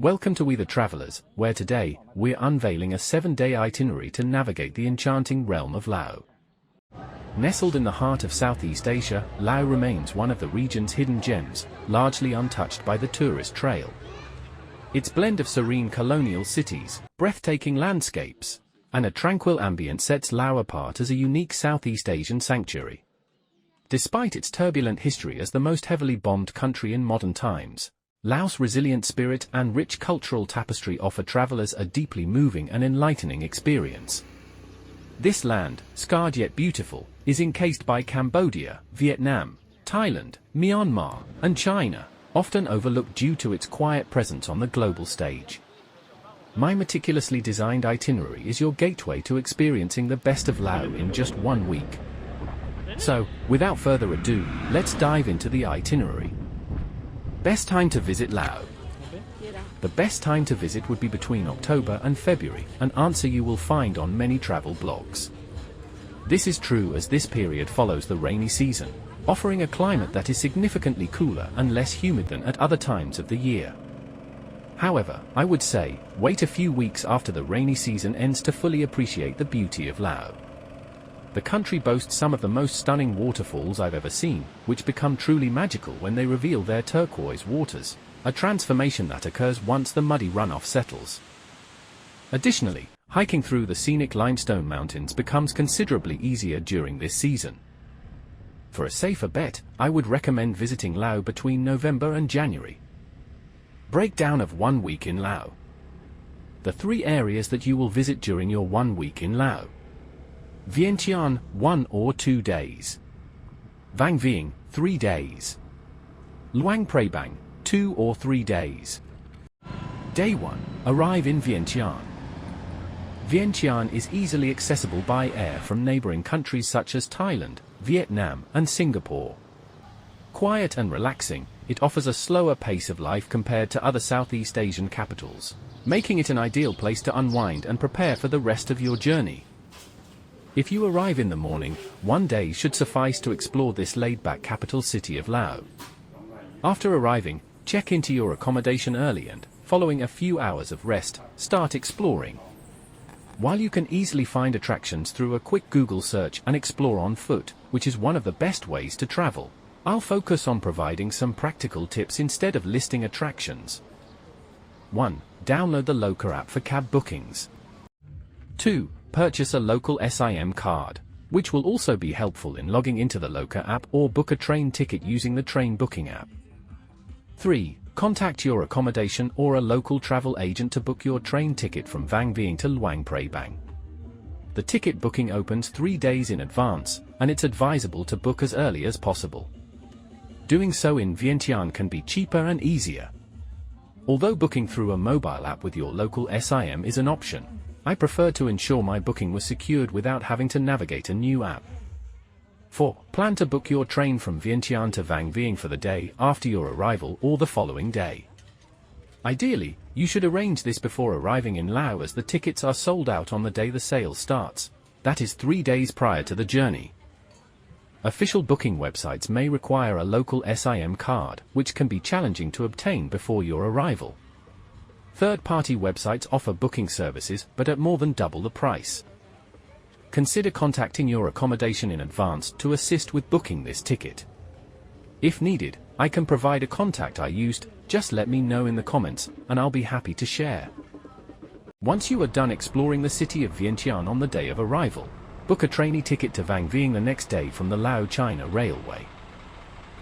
Welcome to We the Travelers, where today, we're unveiling a 7-day itinerary to navigate the enchanting realm of Laos. Nestled in the heart of Southeast Asia, Laos remains one of the region's hidden gems, largely untouched by the tourist trail. Its blend of serene colonial cities, breathtaking landscapes, and a tranquil ambient sets Laos apart as a unique Southeast Asian sanctuary. Despite its turbulent history as the most heavily bombed country in modern times, Laos' resilient spirit and rich cultural tapestry offer travelers a deeply moving and enlightening experience. This land, scarred yet beautiful, is encased by Cambodia, Vietnam, Thailand, Myanmar, and China, often overlooked due to its quiet presence on the global stage. My meticulously designed itinerary is your gateway to experiencing the best of Laos in just 1 week. So, without further ado, let's dive into the itinerary. Best time to visit Laos. The best time to visit would be between October and February, an answer you will find on many travel blogs. This is true as this period follows the rainy season, offering a climate that is significantly cooler and less humid than at other times of the year. However, I would say, wait a few weeks after the rainy season ends to fully appreciate the beauty of Laos. The country boasts some of the most stunning waterfalls I've ever seen, which become truly magical when they reveal their turquoise waters, a transformation that occurs once the muddy runoff settles. Additionally, hiking through the scenic limestone mountains becomes considerably easier during this season. For a safer bet, I would recommend visiting Laos between November and January. Breakdown of 1 week in Laos. The 3 areas that you will visit during your 1 week in Laos. Vientiane, 1 or 2 days. Vang Vieng, 3 days. Luang Prabang, 2 or 3 days. Day 1, arrive in Vientiane. Vientiane is easily accessible by air from neighboring countries such as Thailand, Vietnam, and Singapore. Quiet and relaxing, it offers a slower pace of life compared to other Southeast Asian capitals, making it an ideal place to unwind and prepare for the rest of your journey. If you arrive in the morning, 1 day should suffice to explore this laid-back capital city of Laos. After arriving, check into your accommodation early and, following a few hours of rest, start exploring. While you can easily find attractions through a quick Google search and explore on foot, which is one of the best ways to travel, I'll focus on providing some practical tips instead of listing attractions. 1. Download the Loca app for cab bookings. 2. Purchase a local SIM card, which will also be helpful in logging into the Loca app or book a train ticket using the train booking app. 3. Contact your accommodation or a local travel agent to book your train ticket from Vang Vieng to Luang Prabang. The ticket booking opens 3 days in advance, and it's advisable to book as early as possible. Doing so in Vientiane can be cheaper and easier. Although booking through a mobile app with your local SIM is an option, I prefer to ensure my booking was secured without having to navigate a new app. 4. Plan to book your train from Vientiane to Vang Vieng for the day after your arrival or the following day. Ideally, you should arrange this before arriving in Laos as the tickets are sold out on the day the sale starts, that is 3 days prior to the journey. Official booking websites may require a local SIM card, which can be challenging to obtain before your arrival. Third-party websites offer booking services, but at more than double the price. Consider contacting your accommodation in advance to assist with booking this ticket. If needed, I can provide a contact I used, just let me know in the comments, and I'll be happy to share. Once you are done exploring the city of Vientiane on the day of arrival, book a trainee ticket to Vang Vieng the next day from the Lao-China Railway.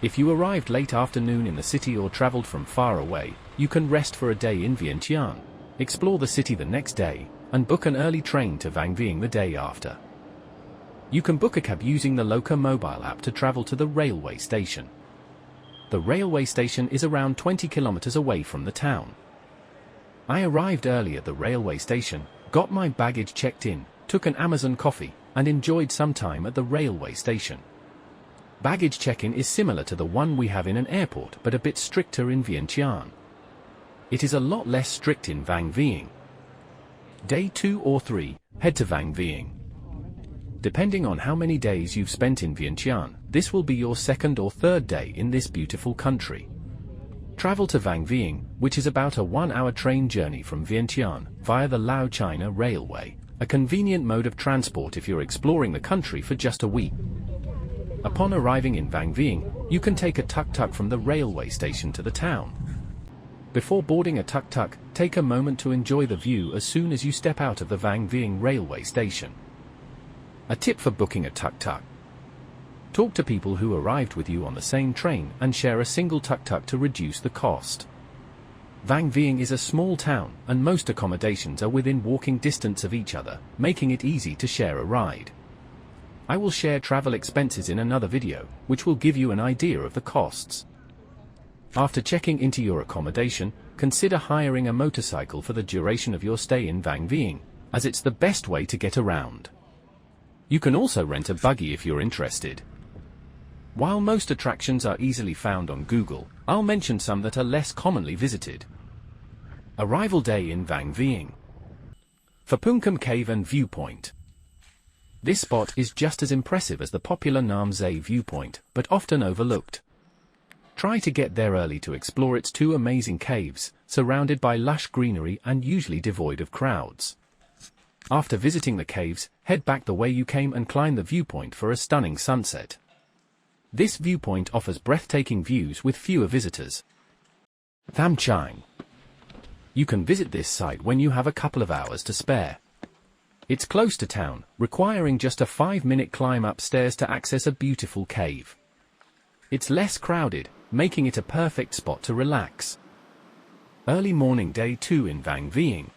If you arrived late afternoon in the city or traveled from far away, you can rest for a day in Vientiane, explore the city the next day, and book an early train to Vang Vieng the day after. You can book a cab using the Loca mobile app to travel to the railway station. The railway station is around 20 kilometers away from the town. I arrived early at the railway station, got my baggage checked in, took an Amazon coffee, and enjoyed some time at the railway station. Baggage check-in is similar to the one we have in an airport but a bit stricter in Vientiane. It is a lot less strict in Vang Vieng. Day 2 or 3, head to Vang Vieng. Depending on how many days you've spent in Vientiane, this will be your second or third day in this beautiful country. Travel to Vang Vieng, which is about a 1-hour train journey from Vientiane, via the Lao-China Railway, a convenient mode of transport if you're exploring the country for just a week. Upon arriving in Vang Vieng, you can take a tuk-tuk from the railway station to the town. Before boarding a tuk-tuk, take a moment to enjoy the view as soon as you step out of the Vang Vieng railway station. A tip for booking a tuk-tuk. Talk to people who arrived with you on the same train and share a single tuk-tuk to reduce the cost. Vang Vieng is a small town, and most accommodations are within walking distance of each other, making it easy to share a ride. I will share travel expenses in another video, which will give you an idea of the costs. After checking into your accommodation, consider hiring a motorcycle for the duration of your stay in Vang Vieng, as it's the best way to get around. You can also rent a buggy if you're interested. While most attractions are easily found on Google, I'll mention some that are less commonly visited. Arrival day in Vang Vieng. Phapungkham Cave and Viewpoint. This spot is just as impressive as the popular Nam Zay viewpoint, but often overlooked. Try to get there early to explore its 2 amazing caves, surrounded by lush greenery and usually devoid of crowds. After visiting the caves, head back the way you came and climb the viewpoint for a stunning sunset. This viewpoint offers breathtaking views with fewer visitors. Tham Chang. You can visit this site when you have a couple of hours to spare. It's close to town, requiring just a 5-minute climb upstairs to access a beautiful cave. It's less crowded, making it a perfect spot to relax. Early morning day 2 in Vang Vieng.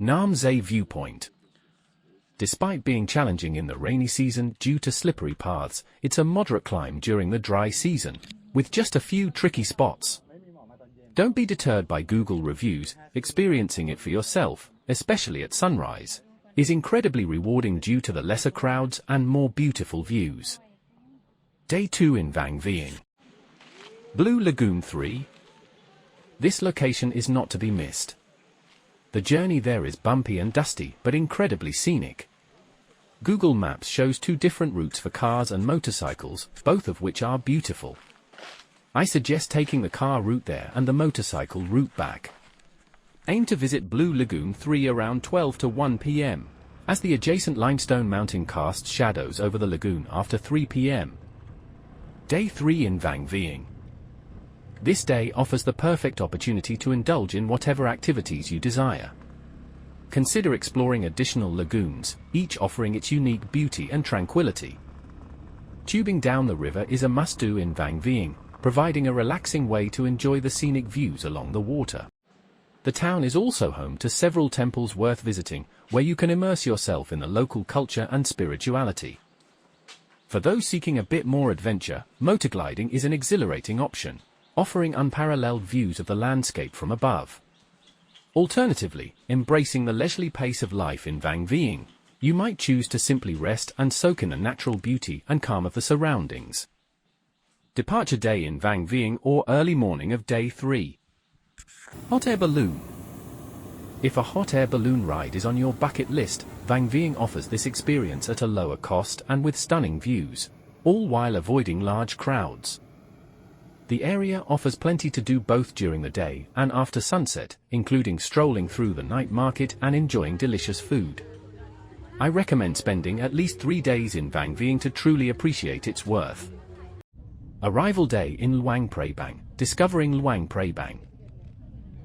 Nam Zay Viewpoint. Despite being challenging in the rainy season due to slippery paths, it's a moderate climb during the dry season, with just a few tricky spots. Don't be deterred by Google reviews. Experiencing it for yourself, especially at sunrise, is incredibly rewarding due to the lesser crowds and more beautiful views. Day 2 in Vang Vieng. Blue Lagoon 3. This location is not to be missed. The journey there is bumpy and dusty, but incredibly scenic. Google Maps shows 2 different routes for cars and motorcycles, both of which are beautiful. I suggest taking the car route there and the motorcycle route back. Aim to visit Blue Lagoon 3 around 12 to 1 p.m., as the adjacent limestone mountain casts shadows over the lagoon after 3 p.m. Day 3 in Vang Vieng. This day offers the perfect opportunity to indulge in whatever activities you desire. Consider exploring additional lagoons, each offering its unique beauty and tranquility. Tubing down the river is a must-do in Vang Vieng, providing a relaxing way to enjoy the scenic views along the water. The town is also home to several temples worth visiting, where you can immerse yourself in the local culture and spirituality. For those seeking a bit more adventure, motorgliding is an exhilarating option, offering unparalleled views of the landscape from above. Alternatively, embracing the leisurely pace of life in Vang Vieng, you might choose to simply rest and soak in the natural beauty and calm of the surroundings. Departure day in Vang Vieng or early morning of day 3. Hot air balloon. If a hot air balloon ride is on your bucket list, Vang Vieng offers this experience at a lower cost and with stunning views, all while avoiding large crowds. The area offers plenty to do both during the day and after sunset, including strolling through the night market and enjoying delicious food. I recommend spending at least 3 days in Vang Vieng to truly appreciate its worth. Arrival day in Luang Prabang. Discovering Luang Prabang.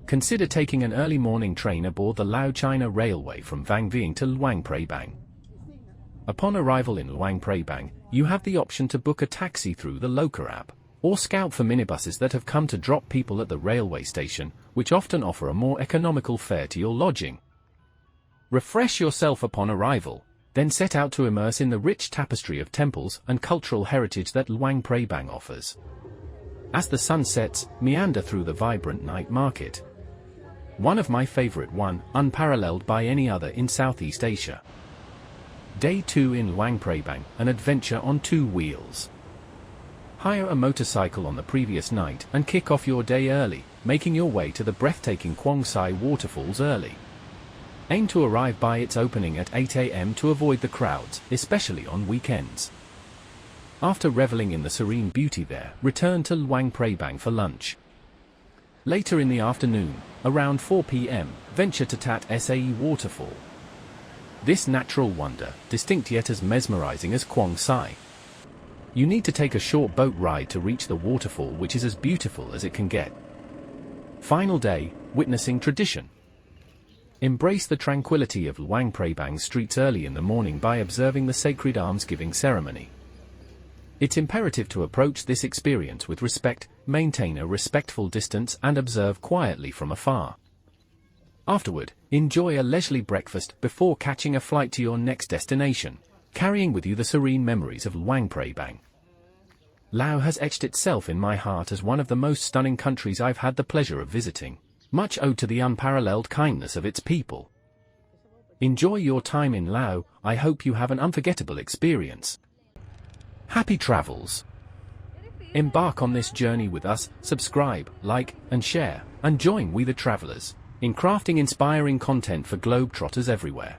Consider taking an early morning train aboard the Lao-China Railway from Vang Vieng to Luang Prabang. Upon arrival in Luang Prabang, you have the option to book a taxi through the Loca app, or scout for minibuses that have come to drop people at the railway station, which often offer a more economical fare to your lodging. Refresh yourself upon arrival, then set out to immerse in the rich tapestry of temples and cultural heritage that Luang Prabang offers. As the sun sets, meander through the vibrant night market. One of my favorite, unparalleled by any other in Southeast Asia. Day 2 in Luang Prabang, an adventure on 2 wheels. Hire a motorcycle on the previous night and kick off your day early, making your way to the breathtaking Quang Sai waterfalls early. Aim to arrive by its opening at 8 a.m. to avoid the crowds, especially on weekends. After reveling in the serene beauty there, return to Luang Prabang for lunch. Later in the afternoon, around 4 p.m., venture to Tat Sae Waterfall. This natural wonder, distinct yet as mesmerizing as Quang Sai. You need to take a short boat ride to reach the waterfall, which is as beautiful as it can get. Final day, witnessing tradition. Embrace the tranquility of Luang Prabang streets early in the morning by observing the sacred alms-giving ceremony. It's imperative to approach this experience with respect, maintain a respectful distance and observe quietly from afar. Afterward, enjoy a leisurely breakfast before catching a flight to your next destination, carrying with you the serene memories of Luang Prabang. Laos has etched itself in my heart as one of the most stunning countries I've had the pleasure of visiting, much owed to the unparalleled kindness of its people. Enjoy your time in Laos. I hope you have an unforgettable experience. Happy travels! Embark on this journey with us, subscribe, like, and share, and join We the Travelers in crafting inspiring content for globetrotters everywhere.